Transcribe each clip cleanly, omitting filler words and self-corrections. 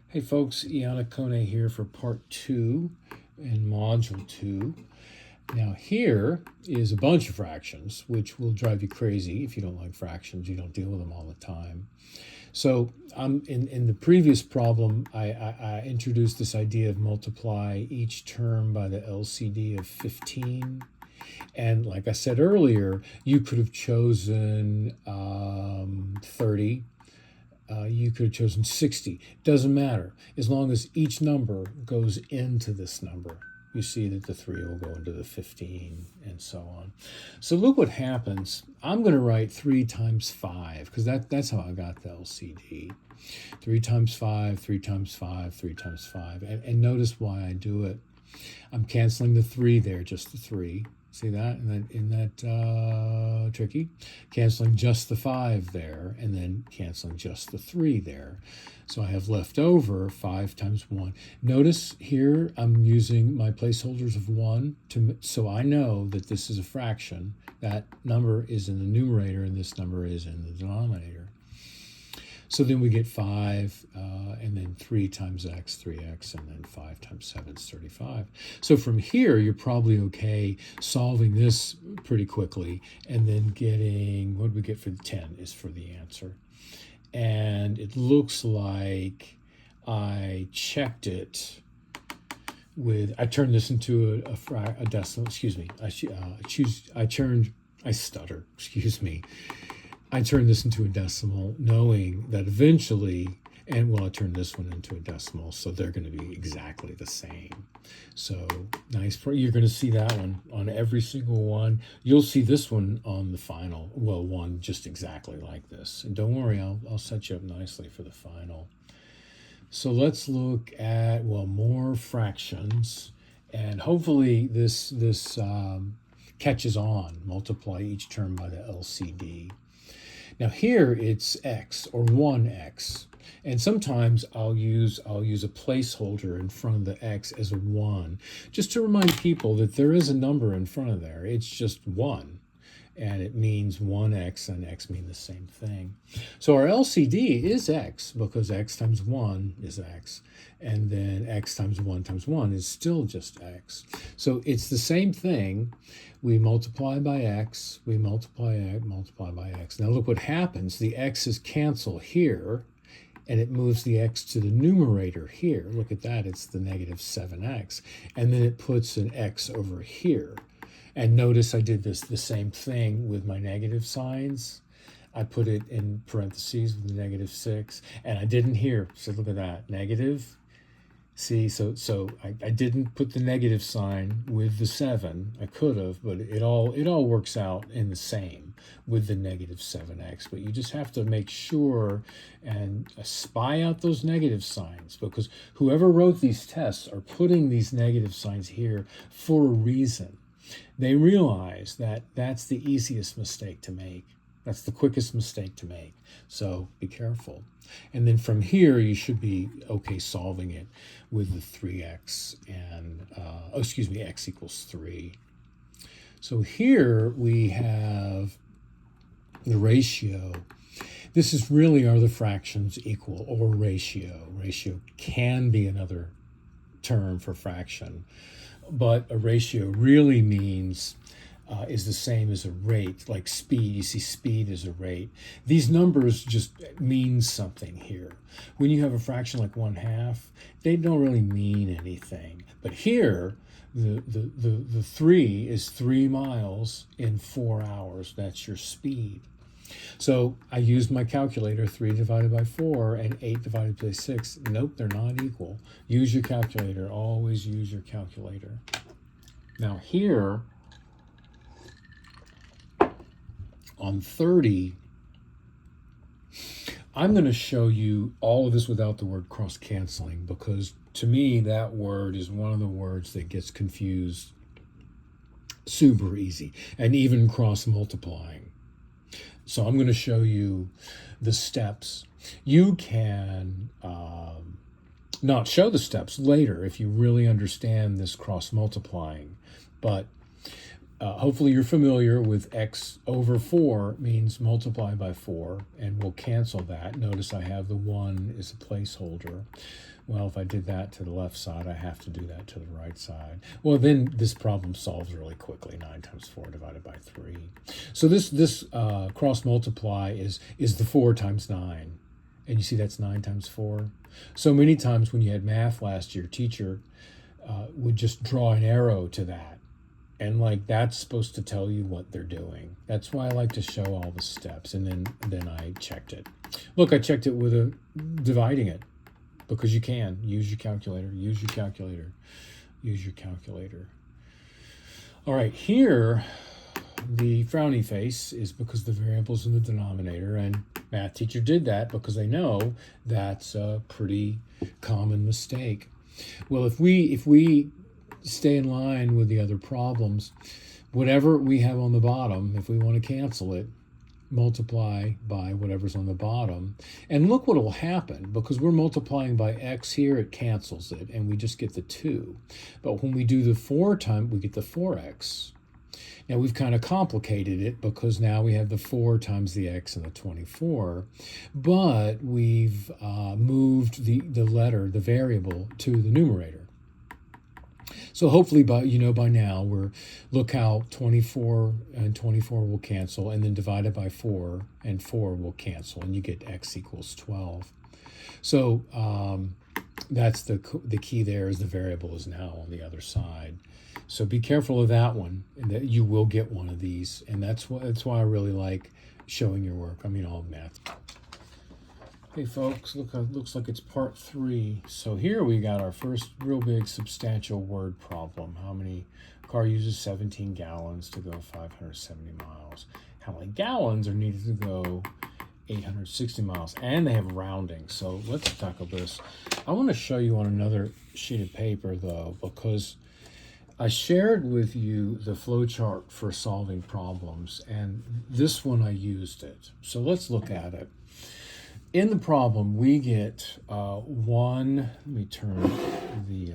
Hey folks, Iana Kone here for part 2 and module 2. Now here is a bunch of fractions, which will drive you crazy if you don't like fractions. You don't deal with them all the time. So in the previous problem, I introduced this idea of multiply each term by the LCD of 15. And like I said earlier, you could have chosen 30. You could have chosen 60. Doesn't matter. As long as each number goes into this number, you see that the 3 will go into the 15 and so on. So look what happens. I'm going to write 3 times 5 because that's how I got the LCD. 3 times 5, 3 times 5, 3 times 5. And notice why I do it. I'm canceling the 3 there, just the 3. See that? Isn't that tricky? Canceling just the 5 there, and then canceling just the 3 there. So I have left over 5 times 1. Notice here I'm using my placeholders of 1, so I know that this is a fraction. That number is in the numerator, and this number is in the denominator. So then we get 5, and then 3 times x, 3x, and then 5 times 7 is 35. So from here, you're probably okay solving this pretty quickly, and then getting, what do we get for the 10 is for the answer. And it looks like I checked it with, I turned this into a decimal, excuse me. I turned this into a decimal knowing that eventually, and well, I turned this one into a decimal, so they're going to be exactly the same. So nice. You're going to see that one on every single one. You'll see this one on the final, well, one just exactly like this. And don't worry, I'll set you up nicely for the final. So let's look at, well, more fractions. And hopefully this catches on. Multiply each term by the LCD. Now here it's x or 1x, and sometimes I'll use a placeholder in front of the x as a 1, just to remind people that there is a number in front of there. It's just 1, and it means 1x and x mean the same thing. So our LCD is x because x times 1 is x, and then x times 1 is still just x. So it's the same thing. We multiply by x, we multiply by x. Now look what happens. The x's cancel here, and it moves the x to the numerator here. Look at that, it's the negative 7x. And then it puts an x over here. And notice I did the same thing with my negative signs. I put it in parentheses with the negative 6, and I didn't here. So look at that, negative. See, so I didn't put the negative sign with the 7. I could have, but it all works out in the same with the negative 7x. But you just have to make sure and spy out those negative signs, because whoever wrote these tests are putting these negative signs here for a reason. They realize that that's the easiest mistake to make. That's the quickest mistake to make. So be careful. And then from here, you should be okay solving it with the 3x and, x equals 3. So here we have the ratio. This is really, are the fractions equal, or ratio. Ratio can be another term for fraction, but a ratio really means is the same as a rate, like speed. You see speed is a rate. These numbers just mean something here. When you have a fraction like 1/2, they don't really mean anything. But here, the 3 is 3 miles in 4 hours. That's your speed. So I used my calculator, 3 divided by 4 and 8 divided by 6. Nope, they're not equal. Use your calculator. Always use your calculator. Now here, on 30, I'm going to show you all of this without the word cross-canceling, because to me that word is one of the words that gets confused super easy, and even cross-multiplying. So I'm going to show you the steps. You can not show the steps later if you really understand this cross-multiplying, but Hopefully you're familiar with x over 4 means multiply by 4, and we'll cancel that. Notice I have the 1 as a placeholder. Well, if I did that to the left side, I have to do that to the right side. Well, then this problem solves really quickly. 9 times 4 divided by 3. So this cross multiply is the 4 times 9. And you see that's 9 times 4. So many times when you had math last year, teacher would just draw an arrow to that. And like that's supposed to tell you what they're doing. That's why I like to show all the steps. And then I checked it. Look, I checked it with dividing it, because you can. Use your calculator, use your calculator, use your calculator. All right, here the frowny face is because the variable's in the denominator, and math teacher did that because they know that's a pretty common mistake. Well, if we stay in line with the other problems, whatever we have on the bottom, if we want to cancel it, multiply by whatever's on the bottom. And look what will happen, because we're multiplying by x here, it cancels it, and we just get the 2. But when we do the 4 time, we get the 4x. Now we've kind of complicated it because now we have the 4 times the x and the 24, but we've moved the letter, the variable, to the numerator. So hopefully by now look how 24 and 24 will cancel, and then divided by 4 and 4 will cancel, and you get x equals 12. So that's the key there, is the variable is now on the other side. So be careful of that one, and that you will get one of these, and that's why I really like showing your work. I mean, all math. Hey folks, look, looks like it's part 3. So here we got our first real big substantial word problem. Car uses 17 gallons to go 570 miles. How many gallons are needed to go 860 miles? And they have rounding. So let's tackle this. I want to show you on another sheet of paper though, because I shared with you the flowchart for solving problems, and this one I used it. So let's look at it. In the problem, we get let me turn the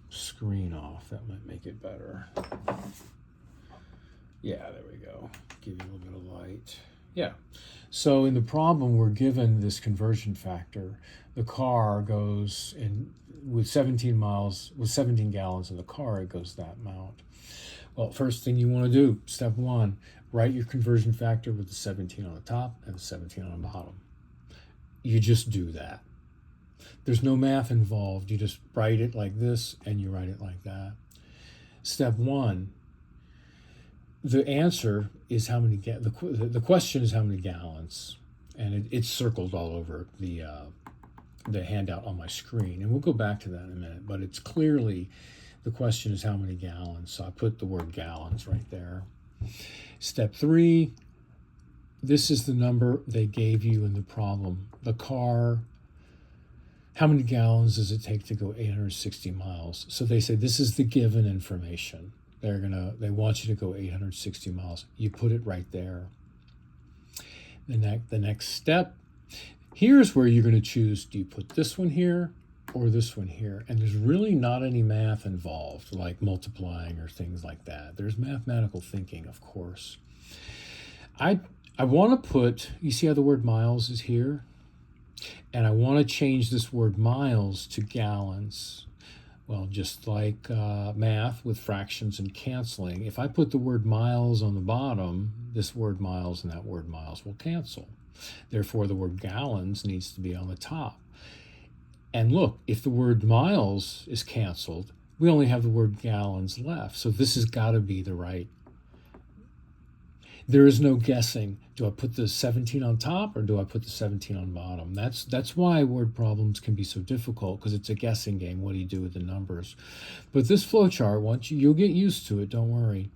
screen off. That might make it better. Yeah, there we go. Give you a little bit of light. Yeah. So in the problem, we're given this conversion factor. The car goes with 17 gallons in the car, it goes that amount. Well, first thing you want to do, step 1, write your conversion factor with the 17 on the top and the 17 on the bottom. You just do that. There's no math involved. You just write it like this and you write it like that. Step 1, the answer is how many, the question is how many gallons, and it's circled all over the handout on my screen, and we'll go back to that in a minute, but it's clearly, the question is how many gallons, so I put the word gallons right there. Step 3, this is the number they gave you in the problem. The car, how many gallons does it take to go 860 miles? So they say this is the given information. They want you to go 860 miles. You put it right there. The next step, here's where you're going to choose, do you put this one here or this one here? And there's really not any math involved, like multiplying or things like that. There's mathematical thinking, of course. I want to put, you see how the word miles is here? And I want to change this word miles to gallons. Well, just like math with fractions and canceling, if I put the word miles on the bottom, this word miles and that word miles will cancel. Therefore, the word gallons needs to be on the top. And look, if the word miles is canceled, we only have the word gallons left. So this has got to be the right. There is no guessing. Do I put the 17 on top or do I put the 17 on bottom? That's why word problems can be so difficult, because it's a guessing game. What do you do with the numbers? But this flowchart, you'll get used to it, don't worry.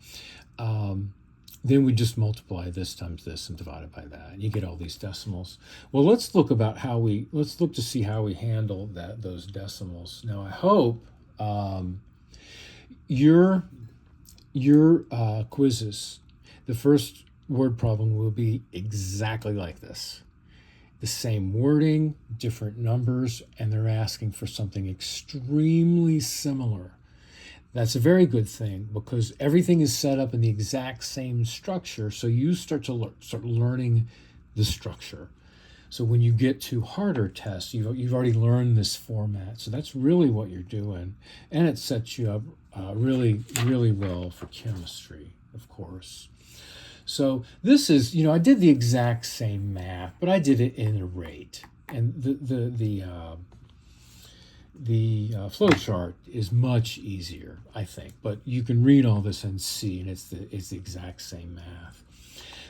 Then we just multiply this times this and divide it by that. And you get all these decimals. Well, let's look to see how we handle those decimals. Now, I hope your quizzes, the first word problem will be exactly like this. The same wording, different numbers, and they're asking for something extremely similar. That's a very good thing because everything is set up in the exact same structure. So you start to start learning the structure. So when you get to harder tests, you've already learned this format. So that's really what you're doing. And it sets you up really, really well for chemistry, of course. So this is, I did the exact same math, but I did it in a rate. And the flow chart is much easier, I think. But you can read all this and see, and it's the exact same math.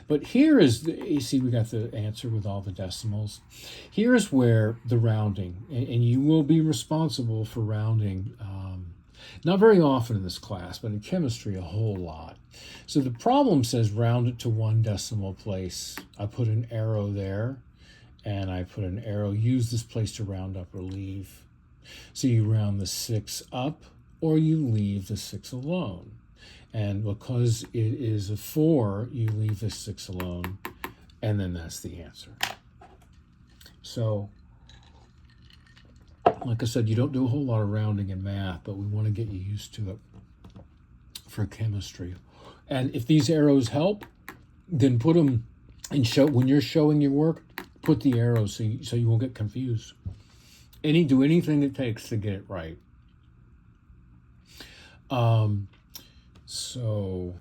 But here is you see we got the answer with all the decimals. Here's where the rounding, and you will be responsible for rounding. Not very often in this class, but in chemistry a whole lot. So the problem says round it to 1 decimal place. I put an arrow there, and I put an arrow, use this place to round up or leave. So you round the 6 up, or you leave the 6 alone. And because it is a 4, you leave the 6 alone, and then that's the answer. So, like I said, you don't do a whole lot of rounding in math, but we want to get you used to it for chemistry. And if these arrows help, then put them and show when you're showing your work. Put the arrows so you won't get confused. Do anything it takes to get it right. So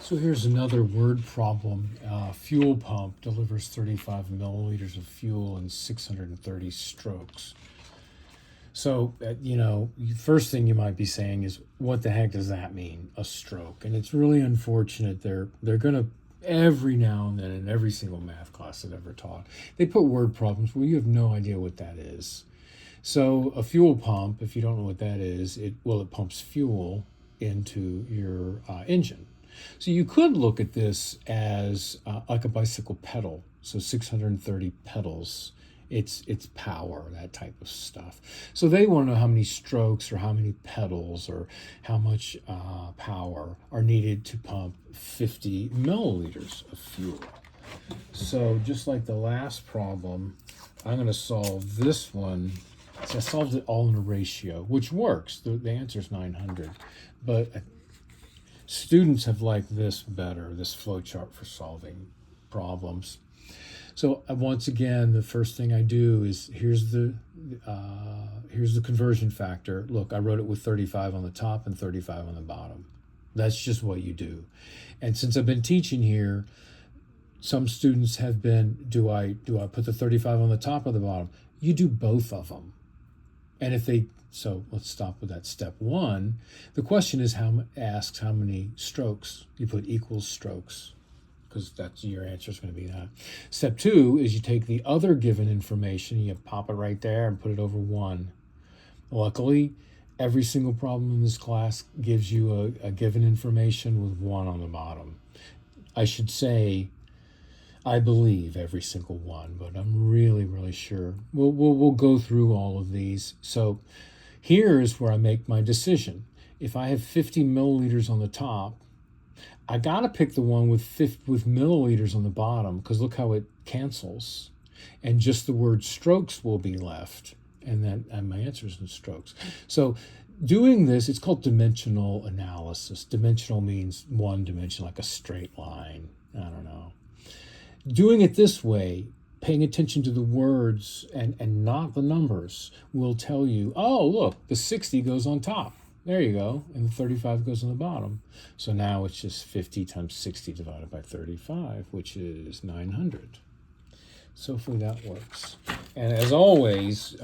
here's another word problem. Fuel pump delivers 35 milliliters of fuel in 630 strokes. So, first thing you might be saying is, what the heck does that mean, a stroke? And it's really unfortunate. They're going to, every now and then in every single math class I've ever taught, they put word problems where you have no idea what that is. So a fuel pump, if you don't know what that is, it pumps fuel into your engine. So you could look at this as like a bicycle pedal. So 630 pedals, it's power, that type of stuff. So they want to know how many strokes or how many pedals or how much power are needed to pump 50 milliliters of fuel. So just like the last problem, I'm going to solve this one. So I solved it all in a ratio, which works. The answer is 900. But students have liked this better, this flow chart for solving problems. So once again, the first thing I do is here's the conversion factor. Look, I wrote it with 35 on the top and 35 on the bottom. That's just what you do. And since I've been teaching here, some students have been, do I put the 35 on the top or the bottom? You do both of them. And so let's stop with that step 1. The question is asks how many strokes. You put equals strokes, because that's your answer is going to be that. Step 2 is you take the other given information, you pop it right there and put it over 1. Luckily, every single problem in this class gives you a given information with 1 on the bottom. I should say, I believe every single one, but I'm really, really sure. We'll go through all of these. So here's where I make my decision. If I have 50 milliliters on the top, I got to pick the one with milliliters on the bottom, because look how it cancels. And just the word strokes will be left. And my answer is in strokes. So doing this, it's called dimensional analysis. Dimensional means one dimension, like a straight line. I don't know. Doing it this way, paying attention to the words and not the numbers, will tell you, oh, look, the 60 goes on top. There you go. And the 35 goes on the bottom. So now it's just 50 times 60 divided by 35, which is 900. So hopefully that works. And as always,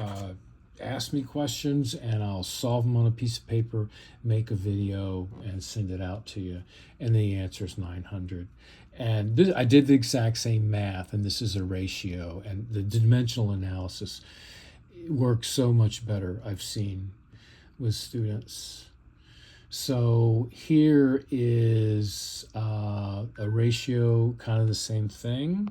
ask me questions and I'll solve them on a piece of paper, make a video, and send it out to you. And the answer is 900. And I did the exact same math, and this is a ratio. And the dimensional analysis works so much better, I've seen, with students. So here is a ratio, kind of the same thing.